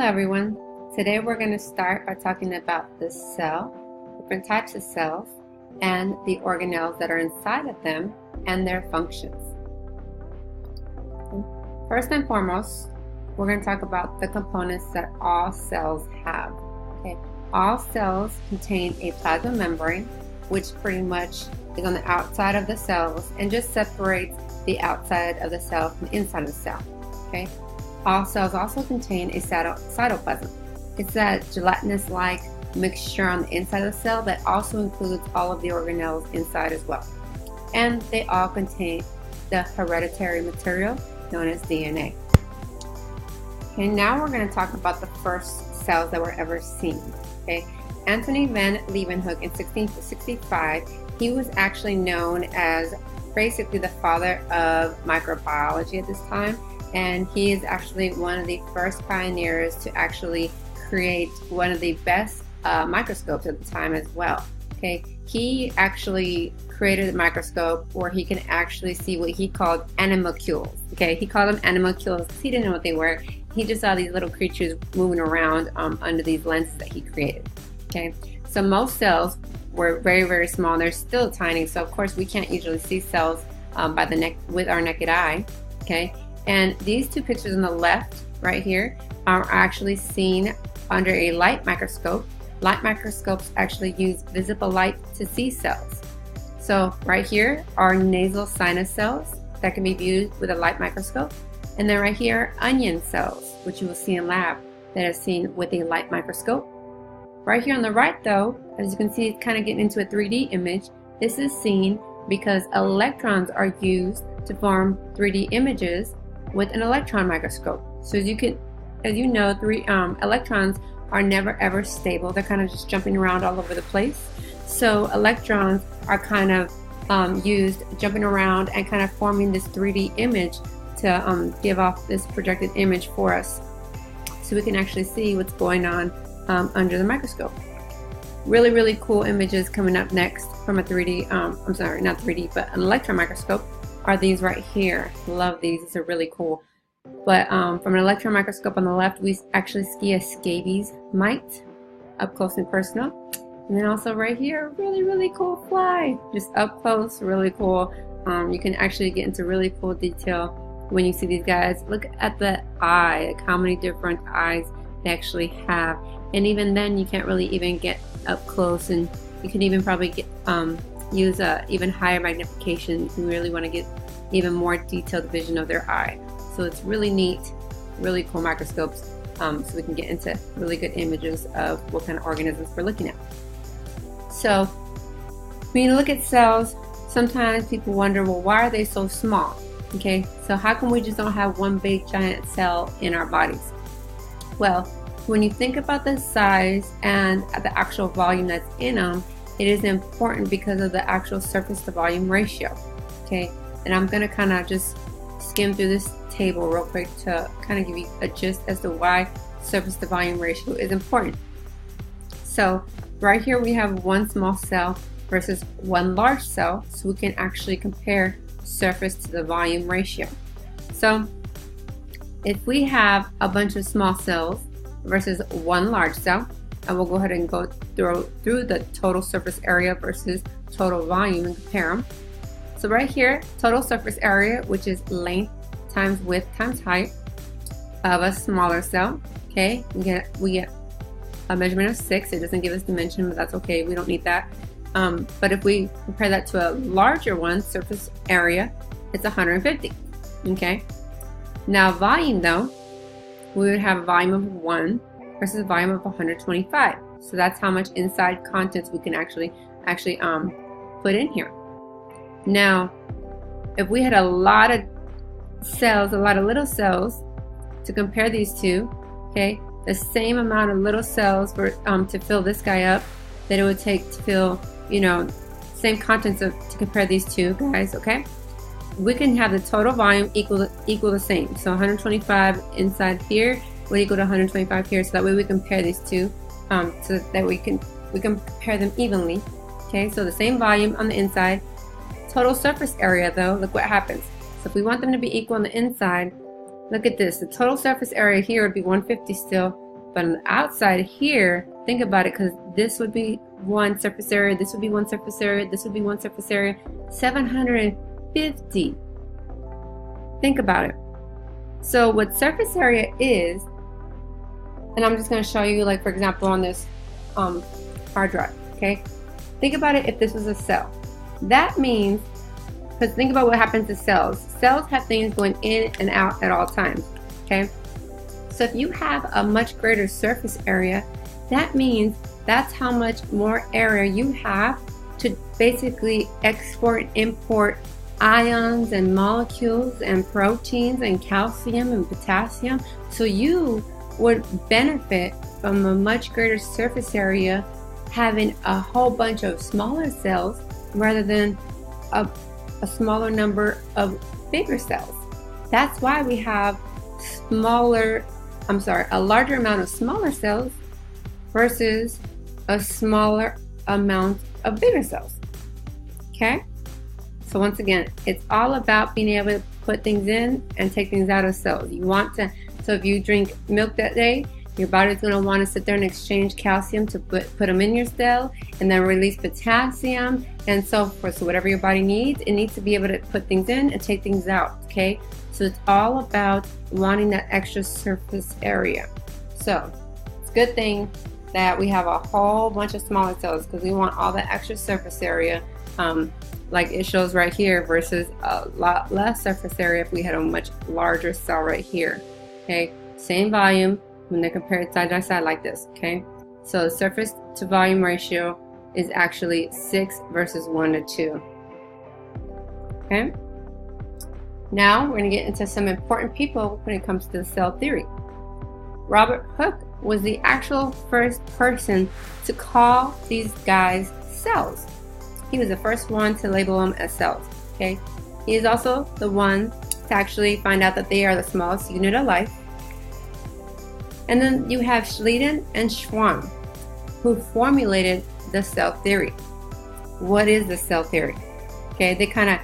Hello everyone. Today we're going to start by talking about the cell, different types of cells, and the organelles that are inside of them and their functions. First and foremost, we're going to talk about the components that all cells have. Okay. All cells contain a plasma membrane, which pretty much is on the outside of the cells and just separates the outside of the cell from the inside of the cell. Okay. All cells also contain a cytoplasm. It's that gelatinous-like mixture on the inside of the cell that also includes all of the organelles inside as well. And they all contain the hereditary material known as DNA. Okay, now we're going to talk about the first cells that were ever seen. Okay, Anthony van Leeuwenhoek in 1665, he was actually known as basically the father of microbiology at this time. And he is actually one of the first pioneers to actually create one of the best microscopes at the time as well. Okay, he actually created a microscope where he can actually see what he called animalcules. Okay, he called them animalcules because he didn't know what they were. He just saw these little creatures moving around under these lenses that he created. Okay, so most cells were very, very small. They're still tiny, so of course we can't usually see cells by the neck with our naked eye. Okay. And these two pictures on the left right here are actually seen under a light microscope. Light microscopes actually use visible light to see cells. So right here are nasal sinus cells that can be viewed with a light microscope. And then right here, onion cells, which you will see in lab, that are seen with a light microscope. Right here on the right though, as you can see, it's kind of getting into a 3D image. This is seen because electrons are used to form 3D images with an electron microscope. So as you know, electrons are never ever stable. They're kind of just jumping around all over the place. So electrons are kind of used jumping around and kind of forming this 3D image to give off this projected image for us, so we can actually see what's going on under the microscope. Really, really cool images coming up next from a 3D, I'm sorry, not 3D, but an electron microscope are these right here. Love these. These are really cool. But from an electron microscope on the left, we actually see a scabies mite up close and personal. And then also right here, really, really cool fly. Just up close, really cool. You can actually get into really cool detail when you see these guys. Look at the eye, like how many different eyes they actually have. And even then, you can't really even get up close, and you can even probably get use a even higher magnification if you really want to get even more detailed vision of their eye. So it's really neat, really cool microscopes, so we can get into really good images of what kind of organisms we're looking at. So when you look at cells, sometimes people wonder, well, why are they so small? Okay, so how come we just don't have one big giant cell in our bodies? Well, when you think about the size and the actual volume that's in them, it is important because of the actual surface to volume ratio. Okay, and I'm going to kind of just skim through this table real quick to kind of give you a gist as to why surface to volume ratio is important. So right here we have one small cell versus one large cell, so we can actually compare surface to the volume ratio. So if we have a bunch of small cells versus one large cell, and we'll go ahead and go through the total surface area versus total volume and compare them. So right here, total surface area, which is length times width times height of a smaller cell. Okay, we get a measurement of 6. It doesn't give us dimension, but that's okay. We don't need that. But if we compare that to a larger one, surface area, it's 150. Okay. Now volume though, we would have a volume of 1 versus a volume of 125. So that's how much inside contents we can actually put in here. Now, if we had a lot of cells, a lot of little cells to compare these two, okay, the same amount of little cells for to fill this guy up that it would take to fill, same contents to compare these two guys, okay? We can have the total volume equal the same. So 125 inside here would equal to 125 here, so that way we compare these two, so that we can compare them evenly. Okay, so the same volume on the inside. Total surface area though, look what happens. So if we want them to be equal on the inside, look at this. The total surface area here would be 150 still, But on the outside here, think about it, because this would be one surface area, this would be one surface area, this would be one surface area, 750. Think about it. So what surface area is, and I'm just going to show you, like, for example, on this hard drive, okay? Think about it if this was a cell. That means, because think about what happens to cells. Cells have things going in and out at all times, okay? So if you have a much greater surface area, that means that's how much more area you have to basically export and import ions and molecules and proteins and calcium and potassium. So you would benefit from a much greater surface area, having a whole bunch of smaller cells rather than a smaller number of bigger cells. That's why we have a larger amount of smaller cells versus a smaller amount of bigger cells. Okay? So once again, it's all about being able to put things in and take things out of cells. You want to, so if you drink milk that day, your body's going to want to sit there and exchange calcium to put them in your cell, and then release potassium and so forth. So whatever your body needs, it needs to be able to put things in and take things out, okay? So it's all about wanting that extra surface area. So it's a good thing that we have a whole bunch of smaller cells, because we want all that extra surface area, like it shows right here, versus a lot less surface area if we had a much larger cell right here, okay? Same volume when they're compared side by side like this, okay? So the surface to volume ratio is actually 6 versus 1 to 2, okay? Now we're going to get into some important people when it comes to the cell theory. Robert Hooke was the actual first person to call these guys cells. He was the first one to label them as cells, okay? He is also the one to actually find out that they are the smallest unit of life. And then you have Schleiden and Schwann, who formulated the cell theory. What is the cell theory? Okay, they kind of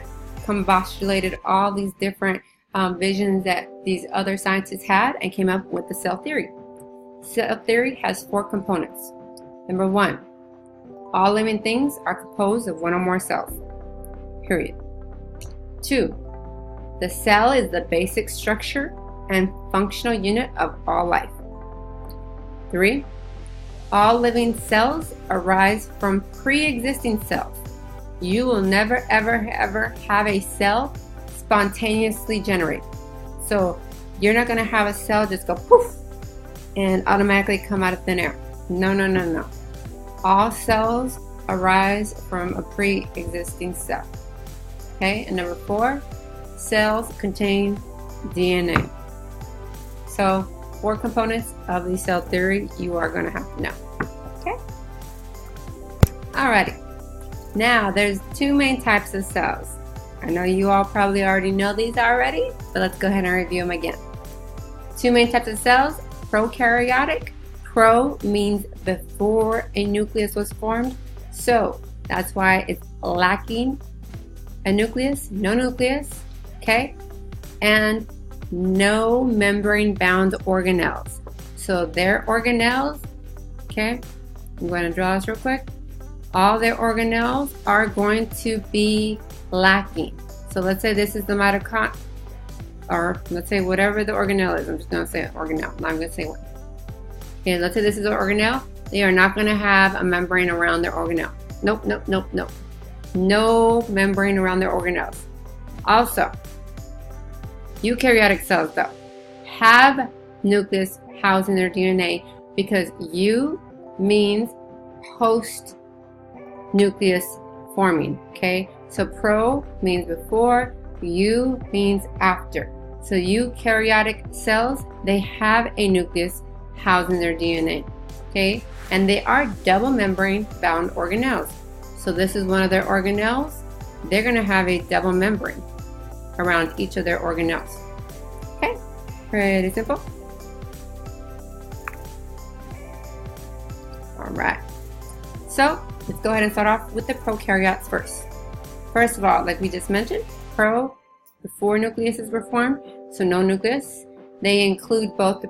combustulated all these different visions that these other scientists had and came up with the cell theory. Cell theory has 4 components. Number 1, all living things are composed of one or more cells, period. 2, the cell is the basic structure and functional unit of all life. 3, all living cells arise from pre-existing cells. You will never ever have a cell spontaneously generate. So you're not going to have a cell just go poof and automatically come out of thin air. No. All cells arise from a pre-existing cell. Okay, and number 4, cells contain DNA. So 4 components of the cell theory you are going to have to know. Okay? Alrighty. Now there's 2 main types of cells. I know you all probably already know these already, but let's go ahead and review them again. 2 main types of cells: prokaryotic. Pro means before a nucleus was formed, so that's why it's lacking a nucleus, no nucleus, okay? And no membrane-bound organelles. So their organelles, okay, I'm going to draw this real quick. All their organelles are going to be lacking. So let's say this is the mitochondria, or let's say whatever the organelle is. I'm just going to say organelle. Now I'm going to say one. Okay, let's say this is an organelle. They are not going to have a membrane around their organelle. Nope. No membrane around their organelles. Also, eukaryotic cells, though, have nucleus housing their DNA, because U means post nucleus forming, okay? So pro means before, U means after. So eukaryotic cells, they have a nucleus housing their DNA, okay? And they are double membrane bound organelles. So this is one of their organelles. They're going to have a double membrane around each of their organelles. Okay, pretty simple. All right, so let's go ahead and start off with the prokaryotes first. First of all, like we just mentioned, before nucleuses were formed, so no nucleus. They include both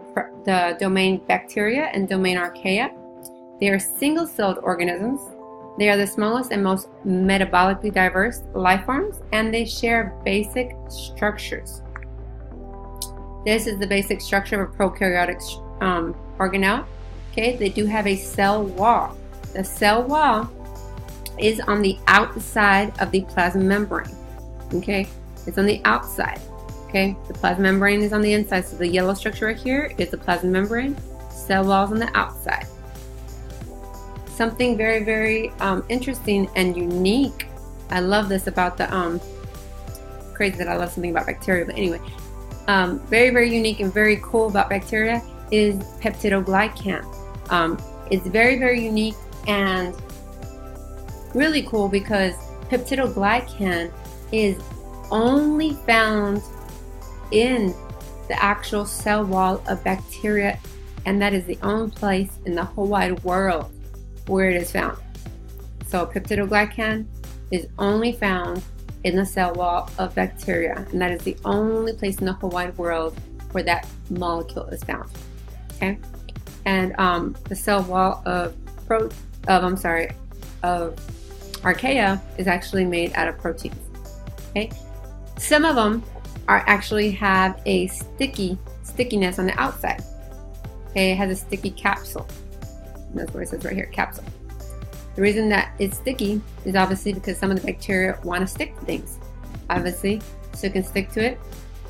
the domain bacteria and domain archaea. They are single-celled organisms. They are the smallest and most metabolically diverse life forms, and they share basic structures. This is the basic structure of a prokaryotic organelle. Okay, they do have a cell wall. The cell wall is on the outside of the plasma membrane. Okay, it's on the outside. Okay, the plasma membrane is on the inside, so the yellow structure right here is the plasma membrane. Cell walls on the outside. Something very, very interesting and unique. I love this about the crazy that I love something about bacteria, but anyway, very, very unique and very cool about bacteria is peptidoglycan. It's very, very unique and really cool because peptidoglycan is only found in the actual cell wall of bacteria, and that is the only place in the whole wide world where it is found. So peptidoglycan is only found in the cell wall of bacteria, and that is the only place in the whole wide world where that molecule is found. Okay, and the cell wall of archaea is actually made out of proteins. Okay, some of them actually have a stickiness on the outside. Okay, it has a sticky capsule. And that's what it says right here, capsule. The reason that it's sticky is obviously because some of the bacteria want to stick to things. Obviously, so it can stick to it.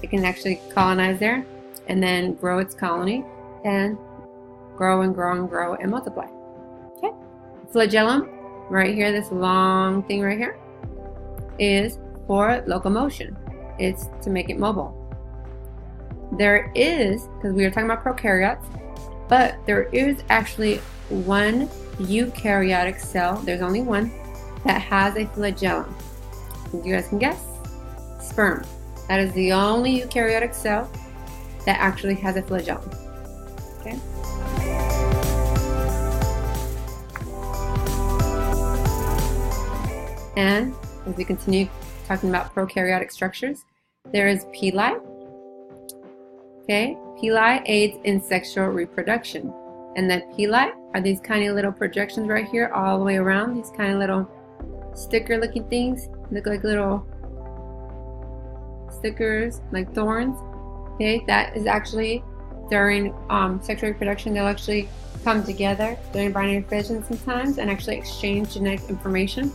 It can actually colonize there and then grow its colony and grow and grow and grow and multiply. Okay, flagellum right here, this long thing right here, is for locomotion. It's to make it mobile. There is, because we were talking about prokaryotes, but there is actually one eukaryotic cell, there's only one, that has a flagellum. You guys can guess? Sperm. That is the only eukaryotic cell that actually has a flagellum. Okay? And as we continue talking about prokaryotic structures, there is pili. Okay, pili aids in sexual reproduction. And the pili are these tiny little projections right here all the way around, these kind of little sticker looking things, look like little stickers, like thorns. Okay, that is actually during sexual reproduction, they'll actually come together during binary fission sometimes and actually exchange genetic information.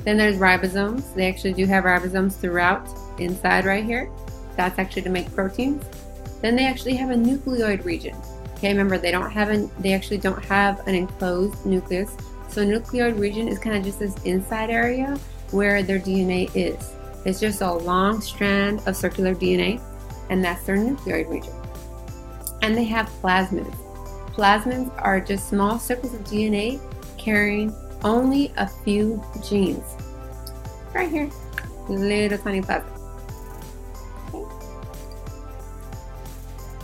Then there's ribosomes. They actually do have ribosomes throughout inside right here. That's actually to make proteins. Then they actually have a nucleoid region. Okay, remember they actually don't have an enclosed nucleus. So nucleoid region is kind of just this inside area where their DNA is. It's just a long strand of circular DNA, and that's their nucleoid region. And they have plasmids. Plasmids are just small circles of DNA carrying only a few genes. Right here, little tiny plasmids. Okay.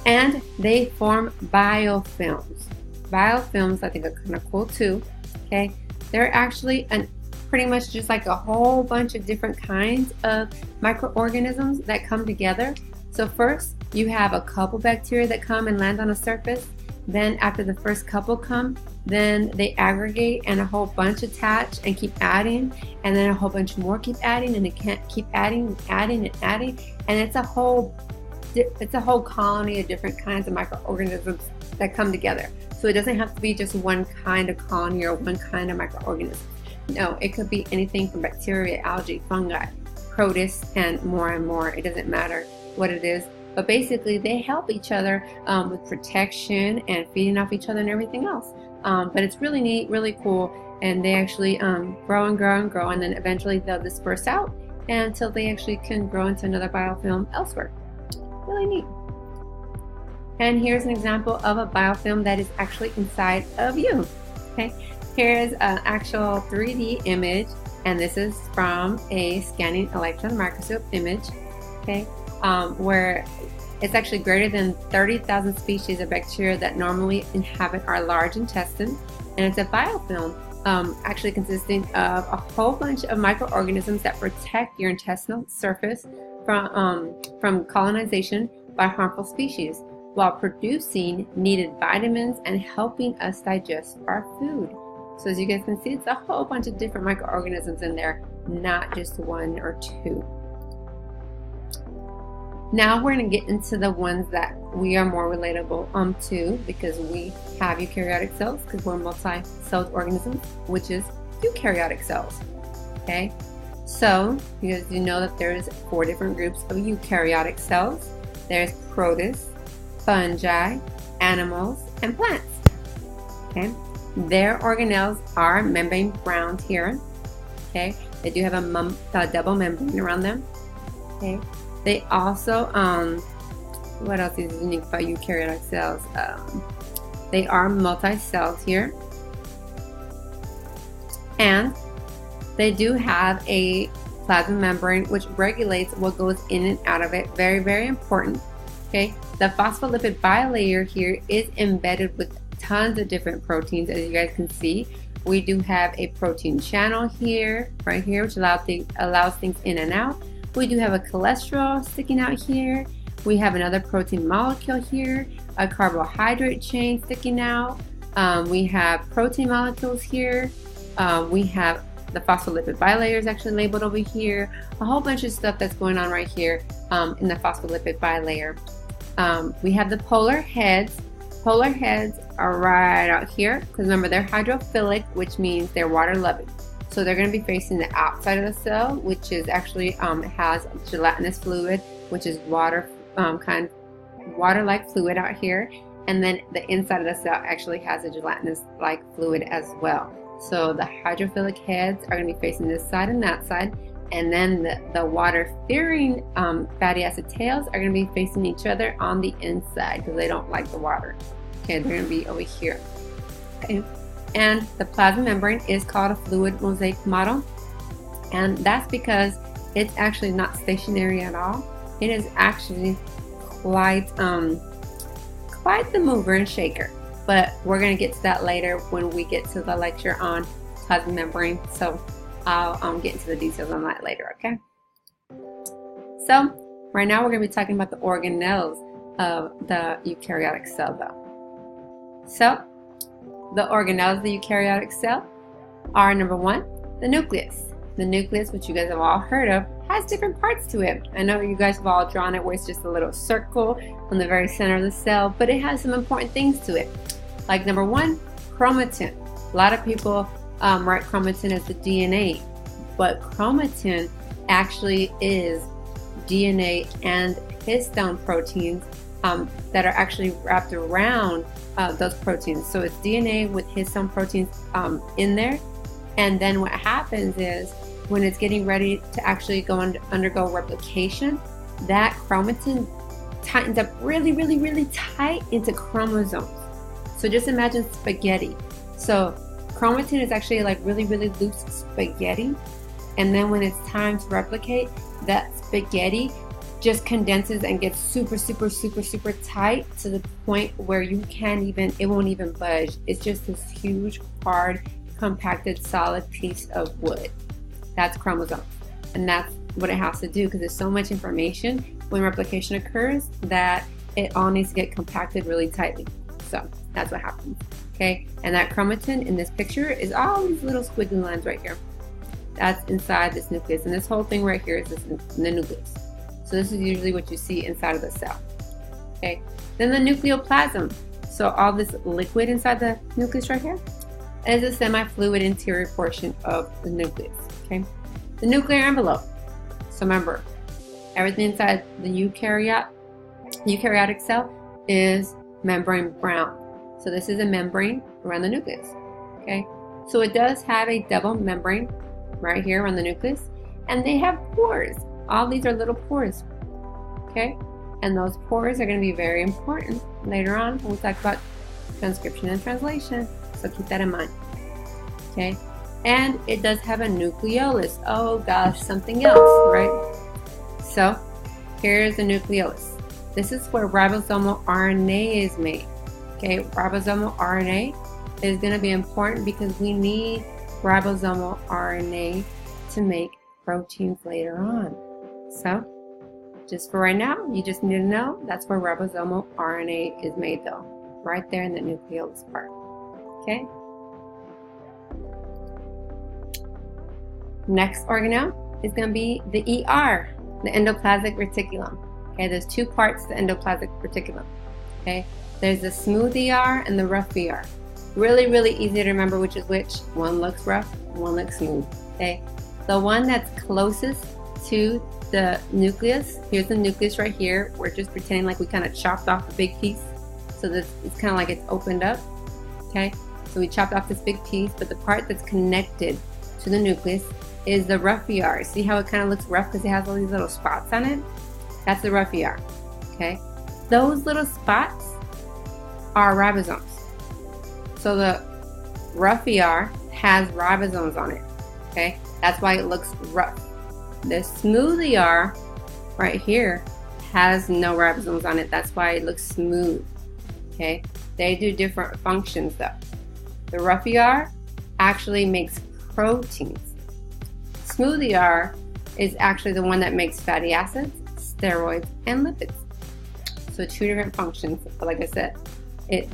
And they form biofilms. Biofilms, I think, are kind of cool too. Okay, they're actually pretty much just like a whole bunch of different kinds of microorganisms that come together. So first, you have a couple bacteria that come and land on a surface. Then after the first couple come, then they aggregate and a whole bunch attach and keep adding, and then a whole bunch more keep adding, and they can't keep adding and adding and adding, and it's a whole colony of different kinds of microorganisms that come together. So it doesn't have to be just one kind of colony or one kind of microorganism. No, it could be anything from bacteria, algae, fungi, protists, and more. It doesn't matter what it is. But basically, they help each other with protection and feeding off each other and everything else. But it's really neat, really cool, and they actually grow and grow and grow, and then eventually they'll disperse out until they actually can grow into another biofilm elsewhere. Really neat. And here's an example of a biofilm that is actually inside of you. Okay, here's an actual 3D image, and this is from a scanning electron microscope image. Okay. Where it's actually greater than 30,000 species of bacteria that normally inhabit our large intestine, and it's a biofilm actually consisting of a whole bunch of microorganisms that protect your intestinal surface from colonization by harmful species. while producing needed vitamins and helping us digest our food. So as you guys can see, it's a whole bunch of different microorganisms in there, not just one or two. Now we're going to get into the ones that we are more relatable to, because we have eukaryotic cells, because we're multi-celled organisms, which is eukaryotic cells. Okay, so because you know that there's 4 different groups of eukaryotic cells. There's protists, fungi, animals, and plants. Okay, their organelles are membrane bound here. Okay, they do have a double membrane around them. Okay. They also, what else is unique about eukaryotic cells? They are multi-celled here. And they do have a plasma membrane which regulates what goes in and out of it. Very, very important. Okay, the phospholipid bilayer here is embedded with tons of different proteins, as you guys can see. We do have a protein channel here, right here, which allows things in and out. We do have a cholesterol sticking out here. We have another protein molecule here, a carbohydrate chain sticking out. We have protein molecules here. We have the phospholipid bilayer is actually labeled over here. A whole bunch of stuff that's going on right here in the phospholipid bilayer. We have the polar heads. Polar heads are right out here, because remember, they're hydrophilic, which means they're water loving. So they're going to be facing the outside of the cell, which is actually has gelatinous fluid, which is water, kind of water-like fluid out here. And then the inside of the cell actually has a gelatinous-like fluid as well. So the hydrophilic heads are going to be facing this side and that side. And then the water-fearing fatty acid tails are going to be facing each other on the inside, because they don't like the water. Okay, they're going to be over here. Okay. And the plasma membrane is called a fluid mosaic model, and that's because it's actually not stationary at all. It is actually quite the mover and shaker, but we're going to get to that later when we get to the lecture on plasma membrane. So I'll get into the details on that later. Okay, so right now we're going to be talking about the organelles of the eukaryotic cell though. So the organelles of the eukaryotic cell are, number 1, the nucleus. The nucleus, which you guys have all heard of, has different parts to it. I know you guys have all drawn it where it's just a little circle on the very center of the cell, but it has some important things to it. Like number 1, chromatin. A lot of people write chromatin as the DNA, but chromatin actually is DNA and histone proteins that are actually wrapped around those proteins. So it's DNA with histone proteins in there, and then what happens is when it's getting ready to actually undergo replication, that chromatin tightens up really, really, really tight into chromosomes. So just imagine spaghetti. So chromatin is actually like really, really loose spaghetti, and then when it's time to replicate, that spaghetti just condenses and gets super, super, super, super tight to the point where you can't even, it won't even budge. It's just this huge, hard, compacted, solid piece of wood. That's chromosomes. And that's what it has to do, because there's so much information when replication occurs that it all needs to get compacted really tightly. So that's what happens. Okay, and that chromatin in this picture is all these little squiggly lines right here. That's inside this nucleus, and this whole thing right here is the nucleus. So this is usually what you see inside of the cell. Okay, then the nucleoplasm. So all this liquid inside the nucleus right here is a semi-fluid interior portion of the nucleus. Okay, the nuclear envelope. So remember, everything inside the eukaryotic cell is membrane bound. So this is a membrane around the nucleus. Okay, so it does have a double membrane right here around the nucleus, and they have pores. All these are little pores. Okay, and those pores are going to be very important later on when we talk about transcription and translation. So keep that in mind. Okay, and it does have a nucleolus. Oh gosh, something else, right? So here's the nucleolus. This is where ribosomal RNA is made. Okay, ribosomal RNA is going to be important because we need ribosomal RNA to make proteins later on. So Just for right now, you just need to know that's where ribosomal RNA is made though, right there in the nucleolus part, okay? Next organelle is going to be the ER, the endoplasmic reticulum. Okay, there's two parts to the endoplasmic reticulum. Okay, there's the smooth ER and the rough ER. Really, really easy to remember which is which. One looks rough, one looks smooth. Okay, the one that's closest to the nucleus, here's the nucleus right here. We're just pretending like we kind of chopped off a big piece. So this, it's kind of like it's opened up. Okay, so we chopped off this big piece, but the part that's connected to the nucleus is the rough ER. See how it kind of looks rough because it has all these little spots on it? That's the rough ER. Okay, those little spots are ribosomes. So the rough ER has ribosomes on it. Okay, that's why it looks rough. The smooth ER right here has no ribosomes on it. That's why it looks smooth. Okay, they do different functions though. The rough ER actually makes proteins. Smooth ER is actually the one that makes fatty acids, steroids, and lipids. So two different functions. But like I said,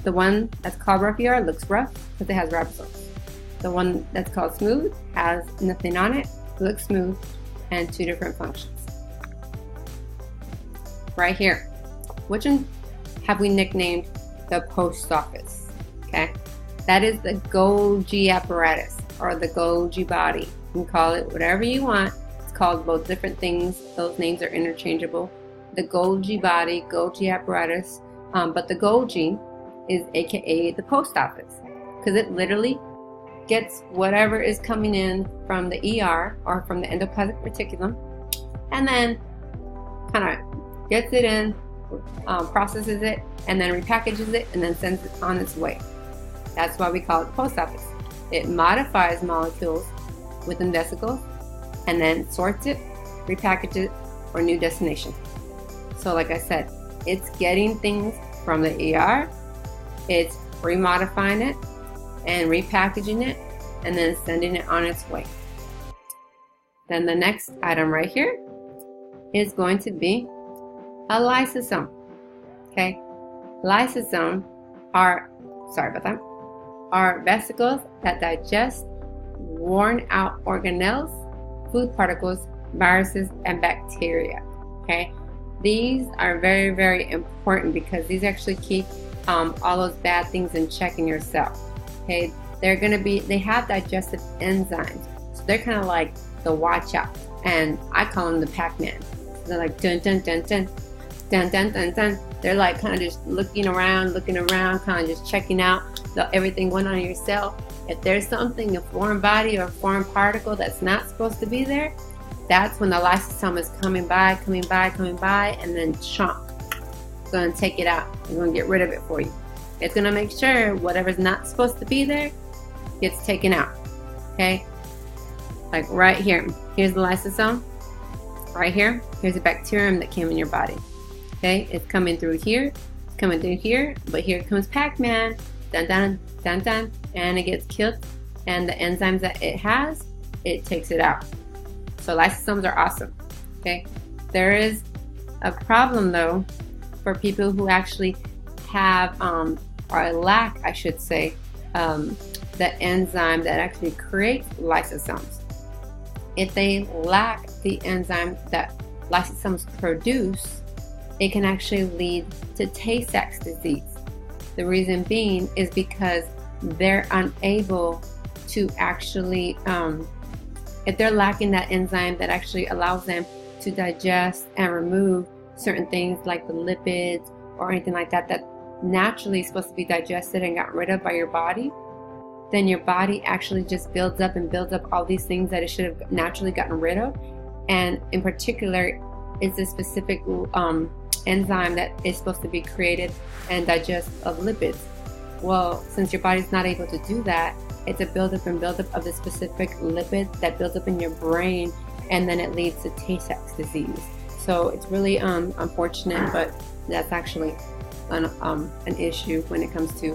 the one that's called rough ER looks rough because it has ribosomes. The one that's called smooth has nothing on it, looks smooth, and two different functions. Right here, which one have we nicknamed the post office? Okay, that is the Golgi apparatus or the Golgi body. You can call it whatever you want. It's called both different things. Those names are interchangeable. The Golgi body, Golgi apparatus, but the Golgi is AKA the post office because it literally gets whatever is coming in from the ER or from the endoplasmic reticulum and then kind of gets it in, processes it, and then repackages it and then sends it on its way. That's why we call it the post office. It modifies molecules within vesicles and then sorts it, repackages it for a new destination. So like I said, it's getting things from the ER, it's remodifying it and repackaging it and then sending it on its way. Then the next item right here is going to be a lysosome. Okay, lysosome are vesicles that digest worn out organelles, food particles, viruses, and bacteria. Okay, these are very, very important because these actually keep all those bad things in check in your cell. Okay, they have digestive enzymes, so they're kind of like the watch out, and I call them the Pac-Man. They're like dun dun dun dun dun dun dun dun. They're like kind of just looking around, kind of just checking out everything going on in your cell. If there's something, a foreign body or a foreign particle that's not supposed to be there, that's when the lysosome is coming by, and then chomp. It's going to take it out. It's going to get rid of it for you. It's going to make sure whatever's not supposed to be there gets taken out. Okay? Like right here. Here's the lysosome. Right here. Here's a bacterium that came in your body. Okay? It's coming through here. It's coming through here. But here comes Pac-Man. Dun dun dun dun. And it gets killed. And the enzymes that it has, it takes it out. So lysosomes are awesome. Okay? There is a problem though for people who actually have or lack, I should say, the enzyme that actually creates lysosomes. If they lack the enzyme that lysosomes produce, it can actually lead to Tay-Sachs disease. The reason being is because they're unable to actually, if they're lacking that enzyme that actually allows them to digest and remove certain things like the lipids or anything like that that naturally is supposed to be digested and got rid of by your body, then your body actually just builds up all these things that it should have naturally gotten rid of. And in particular, it's a specific enzyme that is supposed to be created and digest of lipids. Well, since your body's not able to do that, it's a buildup of the specific lipid that builds up in your brain, and then it leads to Tay-Sachs disease. So it's really unfortunate, but that's actually an issue when it comes to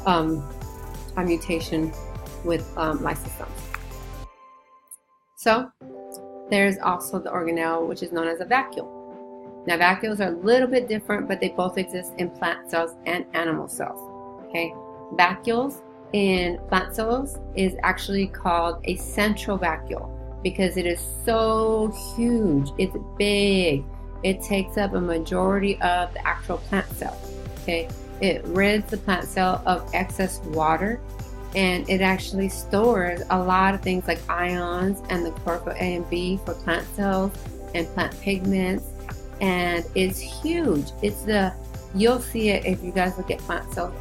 a mutation with lysosomes. So there's also the organelle, which is known as a vacuole. Now vacuoles are a little bit different, but they both exist in plant cells and animal cells. Okay, vacuoles in plant cells is actually called a central vacuole because it is so huge. It's big. It takes up a majority of the actual plant cell. Okay, it rids the plant cell of excess water, and it actually stores a lot of things like ions and the chlorophyll A and B for plant cells and plant pigments, and it's huge. You'll see it if you guys look at plant cells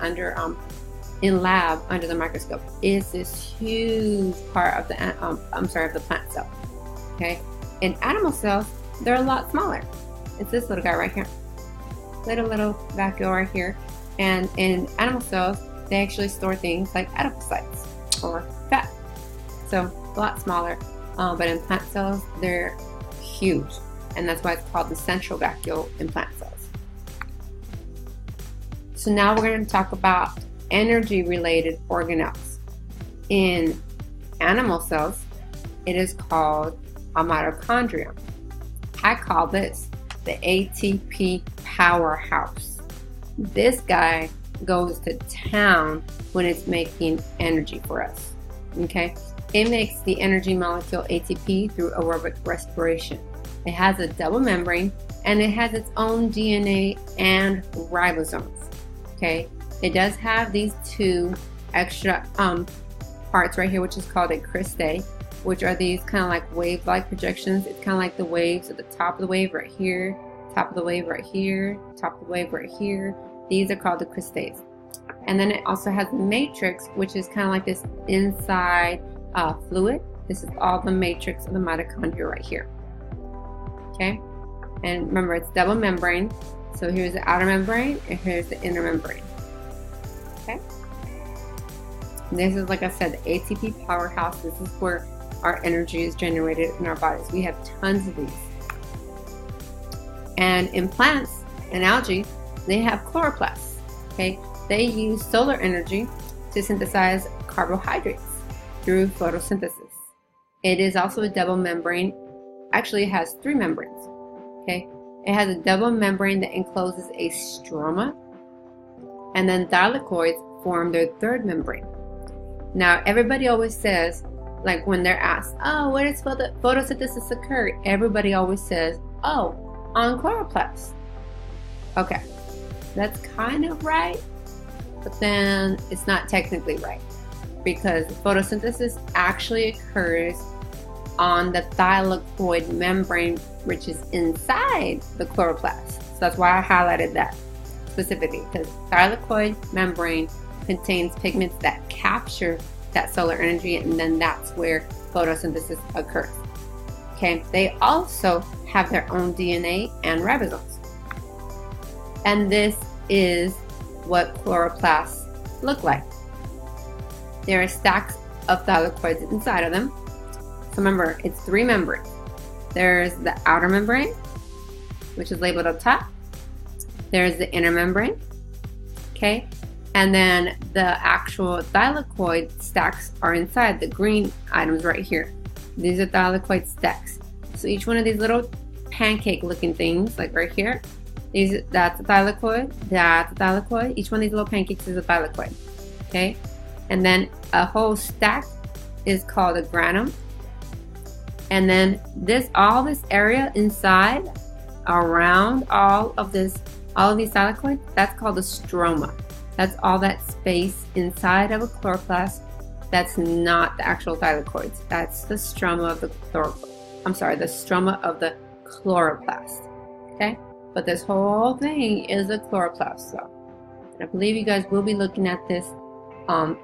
in lab under the microscope. It's this huge part of the plant cell. Okay, in animal cells, they're a lot smaller. It's this little guy right here, little vacuole right here. And in animal cells, they actually store things like adipocytes or fat, so a lot smaller. But in plant cells, they're huge, and that's why it's called the central vacuole in plant cells. So now we're going to talk about energy-related organelles. In animal cells, it is called a mitochondrium. I call this the ATP powerhouse. This guy goes to town when it's making energy for us. Okay, it makes the energy molecule ATP through aerobic respiration. It has a double membrane, and it has its own DNA and ribosomes. Okay, it does have these two extra parts right here, which is called a cristae, which are these kind of like wave-like projections. It's kind of like the waves at the top of the wave right here, top of the wave right here, top of the wave right here. These are called the cristae. And then it also has a matrix, which is kind of like this inside fluid. This is all the matrix of the mitochondria right here. Okay, and remember, it's double membrane. So here's the outer membrane, and here's the inner membrane. Okay, and this is, like I said, the ATP powerhouse. This is where our energy is generated in our bodies. We have tons of these. And in plants and algae, they have chloroplasts. Okay, they use solar energy to synthesize carbohydrates through photosynthesis. It is also a double membrane. Actually, it has three membranes. Okay, it has a double membrane that encloses a stroma, and then thylakoids form their third membrane. Now, everybody always says, like when they're asked, oh, where does photosynthesis occur? Everybody always says, oh, on chloroplasts. Okay, that's kind of right, but then it's not technically right, because photosynthesis actually occurs on the thylakoid membrane, which is inside the chloroplast. So that's why I highlighted that specifically, because thylakoid membrane contains pigments that capture that solar energy, and then that's where photosynthesis occurs. Okay, they also have their own DNA and ribosomes. And this is what chloroplasts look like. There are stacks of thylakoids inside of them. So remember, it's three membranes. There's the outer membrane, which is labeled up top. There's the inner membrane, okay? And then the actual thylakoid stacks are inside, the green items right here. These are thylakoid stacks. So each one of these little pancake looking things, like right here, that's a thylakoid, that's a thylakoid. Each one of these little pancakes is a thylakoid, okay? And then a whole stack is called a granum. And then all this area inside, around all of these thylakoids, that's called a stroma. That's all that space inside of a chloroplast. That's not the actual thylakoids. That's the stroma of the stroma of the chloroplast. Okay, but this whole thing is a chloroplast. So I believe you guys will be looking at this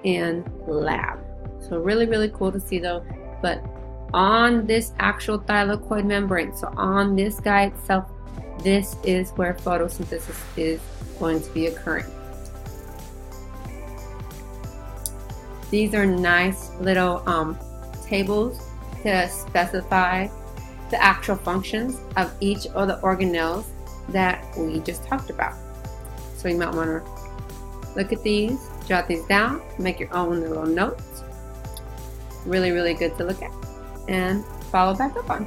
in lab. So really, really cool to see though. But on this actual thylakoid membrane, so on this guy itself, this is where photosynthesis is going to be occurring. These are nice little tables to specify the actual functions of each of the organelles that we just talked about. So you might want to look at these, jot these down, make your own little notes. Really, really good to look at and follow back up on.